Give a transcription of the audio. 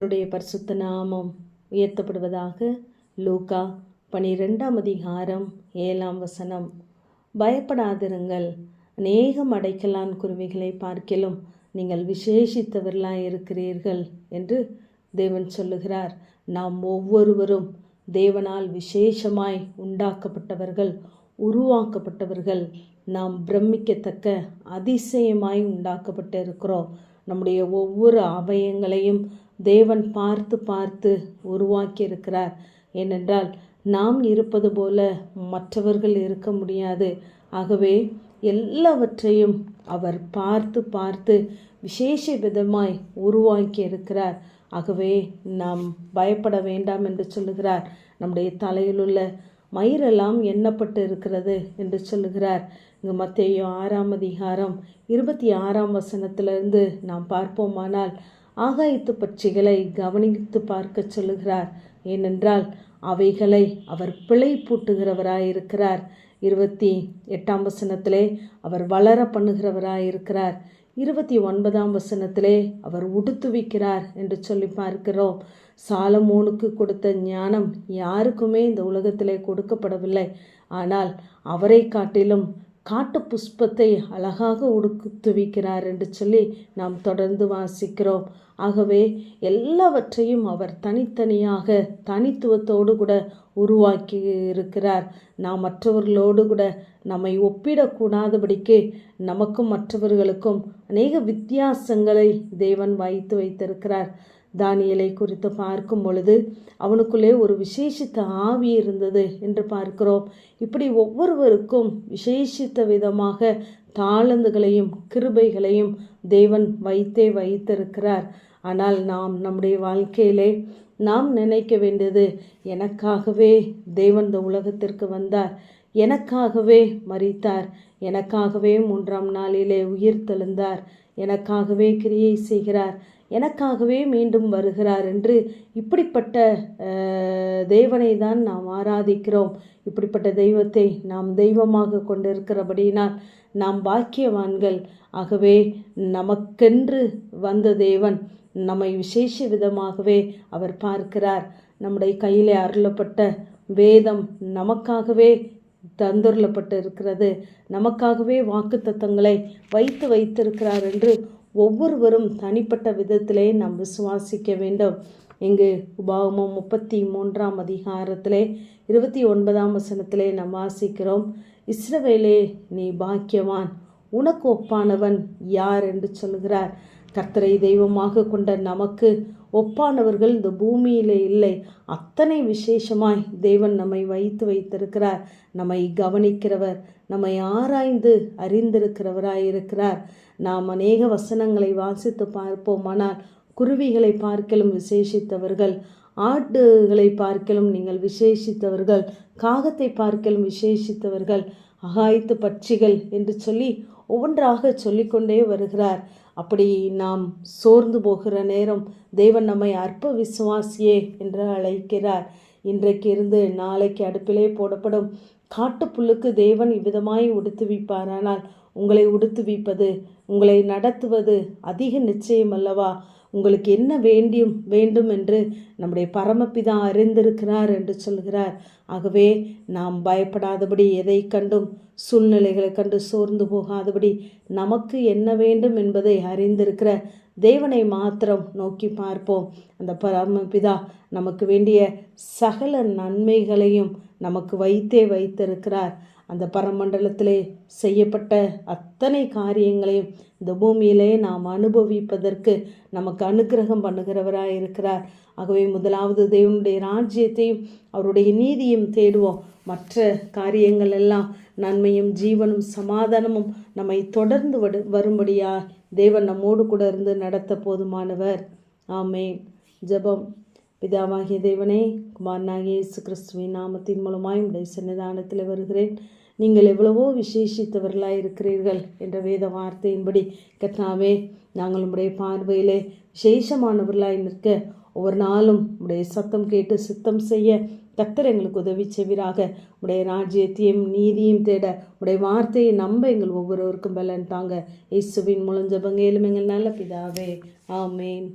அவருடைய பரிசுத்த நாமம் உயர்த்தப்படுவதாக. லூக்கா 12ஆம் அதிகாரம் 7ஆம் வசனம். பயப்படாதிருங்கள், அநேகம் அடைக்கலான் குருவிகளை பார்க்கிலும் நீங்கள் விசேஷித்தவர்களாய் இருக்கிறீர்கள் என்று தேவன் சொல்லுகிறார். நாம் ஒவ்வொருவரும் தேவனால் விசேஷமாய் உண்டாக்கப்பட்டவர்கள், உருவாக்கப்பட்டவர்கள். நாம் பிரமிக்கத்தக்க அதிசயமாய் உண்டாக்கப்பட்டிருக்கிறோம். நம்முடைய ஒவ்வொரு அவயங்களையும் தேவன் பார்த்து பார்த்து உருவாக்கி இருக்கிறார். ஏனென்றால் நாம் இருப்பது போல மற்றவர்கள் இருக்க முடியாது. ஆகவே எல்லாவற்றையும் அவர் பார்த்து பார்த்து விசேஷ விதமாய் உருவாக்கி இருக்கிறார். ஆகவே நாம் பயப்பட வேண்டாம் என்று சொல்லுகிறார். நம்முடைய தலையில் உள்ள மயிரெல்லாம் எண்ணப்பட்டு இருக்கிறது என்று சொல்லுகிறார். இங்கு மத்தேயு 6ஆம் அதிகாரம் 26ஆம் வசனத்திலிருந்து நாம் பார்ப்போமானால் ஆகாயத்து பட்சிகளை கவனித்து பார்க்க சொல்லுகிறார். ஏனென்றால் அவைகளை அவர் பிழை பூட்டுகிறவராயிருக்கிறார். 28ஆம் வசனத்திலே அவர் வளர பண்ணுகிறவராயிருக்கிறார். 29ஆம் வசனத்திலே அவர் உடுத்துவிக்கிறார் என்று சொல்லி பார்க்கிறோம். சாலமோனுக்கு கொடுத்த ஞானம் யாருக்குமே இந்த உலகத்திலே கொடுக்கப்படவில்லை. ஆனால் அவரை காட்டிலும் காட்டு புஷ்பத்தை அழகாக உடுத்துவிக்கிறார் என்று சொல்லி நாம் தொடர்ந்து வாசிக்கிறோம். ஆகவே எல்லாவற்றையும் அவர் தனித்தனியாக தனித்துவத்தோடு கூட உருவாக்கி இருக்கிறார். நாம் மற்றவர்களோடு கூட நம்மை ஒப்பிடக்கூடாதபடிக்கு நமக்கும் மற்றவர்களுக்கும் அநேக வித்தியாசங்களை தேவன் வைத்திருக்கிறார். தானியேலை குறித்து பார்க்கும் பொழுது அவனுக்குள்ளே ஒரு விசேஷித்த ஆவி இருந்தது என்று பார்க்கிறோம். இப்படி ஒவ்வொருவருக்கும் விசேஷித்த விதமாக தாளந்துகளையும் கிருபைகளையும் தேவன் வைத்திருக்கிறார். ஆனால் நாம் நம்முடைய வாழ்க்கையிலே நாம் நினைக்க வேண்டியது, எனக்காகவே தேவன் இந்த உலகத்திற்கு வந்தார், எனக்காகவே மரித்தார், எனக்காகவே 3ஆம் நாளிலே உயிர் தெழுந்தார், எனக்காகவே கிரியை செய்கிறார், எனக்காகவே மீண்டும் வருகிறார் என்று இப்படிப்பட்ட தேவனை தான் நாம் ஆராதிக்கிறோம். இப்படிப்பட்ட தெய்வத்தை நாம் தெய்வமாக கொண்டிருக்கிறபடியினால் நாம் பாக்கியவான்கள். ஆகவே நமக்கென்று வந்த தேவன் நம்மை விசேஷ விதமாகவே அவர் பார்க்கிறார். நம்முடைய கையிலே அருளப்பட்ட வேதம் நமக்காகவே தந்துள்ளப்பட்டு இருக்கிறது. நமக்காகவே வாக்குத்தத்தங்களை வைத்திருக்கிறார் என்று ஒவ்வொருவரும் தனிப்பட்ட விதத்திலே நாம் விசுவாசிக்க வேண்டும். இங்கு உபாகமம் 33ஆம் அதிகாரத்திலே 29ஆம் வசனத்திலே நாம் வாசிக்கிறோம். இஸ்ரவேலே, நீ பாக்கியவான், உனக்கு ஒப்பானவன் யார் என்று சொல்கிறார். கர்த்தரை தெய்வமாக கொண்ட நமக்கு ஒப்பானவர்கள் இந்த பூமியிலே இல்லை. அத்தனை விசேஷமாய் தேவன் நம்மை வைத்திருக்கிறார். நம்மை கவனிக்கிறவர், நம்மை ஆராய்ந்து அறிந்திருக்கிறவராயிருக்கிறார். நாம் அநேக வசனங்களை வாசித்து பார்ப்போமானால் குருவிகளை பார்க்கலும் விசேஷித்தவர்கள், ஆடுகளை பார்க்கலும் நீங்கள் விசேஷித்தவர்கள், காகத்தை பார்க்கலும் விசேஷித்தவர்கள், ஆகாயத்து பட்சிகள் என்று சொல்லி ஒவ்வொன்றாக சொல்லிக்கொண்டே வருகிறார். அப்படி நாம் சோர்ந்து போகிற நேரம் தேவன் நம்மை அற்ப விசுவாசியே என்று அழைக்கிறார். இன்றைக்கு இருந்து நாளைக்கு அடுப்பிலே போடப்படும் காட்டுப்புல்லுக்கு தேவன் இவ்விதமாய் உடுத்துவிப்பாரானால் உங்களை உடுத்துவிப்பது, உங்களை நடத்துவது அதிக நிச்சயம் அல்லவா? உங்களுக்கு என்ன வேண்டும் என்று நம்முடைய பரமபிதா அறிந்திருக்கிறார் என்று சொல்கிறார். ஆகவே நாம் பயப்படாதபடி, எதை கண்டும் சூழ்நிலைகளை கண்டு சோர்ந்து போகாதபடி, நமக்கு என்ன வேண்டும் என்பதை அறிந்திருக்கிற தேவனை மாத்திரம் நோக்கி பார்ப்போம். அந்த பரமபிதா நமக்கு வேண்டிய சகல நன்மைகளையும் நமக்கு வைத்திருக்கிறார். அந்த பரமண்டலத்திலே செய்யப்பட்ட அத்தனை காரியங்களையும் இந்த பூமியிலே நாம் அனுபவிப்பதற்கு நமக்கு அனுக்கிரகம் பண்ணுகிறவராய் இருக்கிறார். ஆகவே முதலாவது தேவனுடைய ராஜ்யத்தையும் அவருடைய நீதியும் தேடுவோம். மற்ற காரியங்கள் எல்லாம் நன்மையும் ஜீவனும் சமாதானமும் நம்மை தொடர்ந்து வரும்படியா தேவன் நம்மோடு கூட இருந்து நடத்த போதுமானவர். ஆமென். ஜெபம். பிதாவாகிய தேவனே, குமாரனாகிய இயேசு கிறிஸ்துவின் நாமத்தின் மூலமாய் உடைய சன்னிதானத்தில் வருகிறேன். நீங்கள் எவ்வளவோ விசேஷித்தவர்களாய் இருக்கிறீர்கள் என்ற வேத வார்த்தையின்படி கர்த்தாவே, நாங்கள் உடைய பார்வையிலே விசேஷமானவர்களாய் நிற்க ஒவ்வொரு நாளும் உடைய சத்தம் கேட்டு சித்தம் செய்ய கர்த்தர் எங்களுக்கு உதவி செய்வீராக. உடைய ராஜ்யத்தையும் நீதியும் தேட உடைய வார்த்தையை நம்ப எங்கள் ஒவ்வொருவருக்கும் பலன் தாங்க. இயேசுவின் மூலம் ஜெபம் கேளும் எங்கள் நல்ல பிதாவே. ஆமேன்.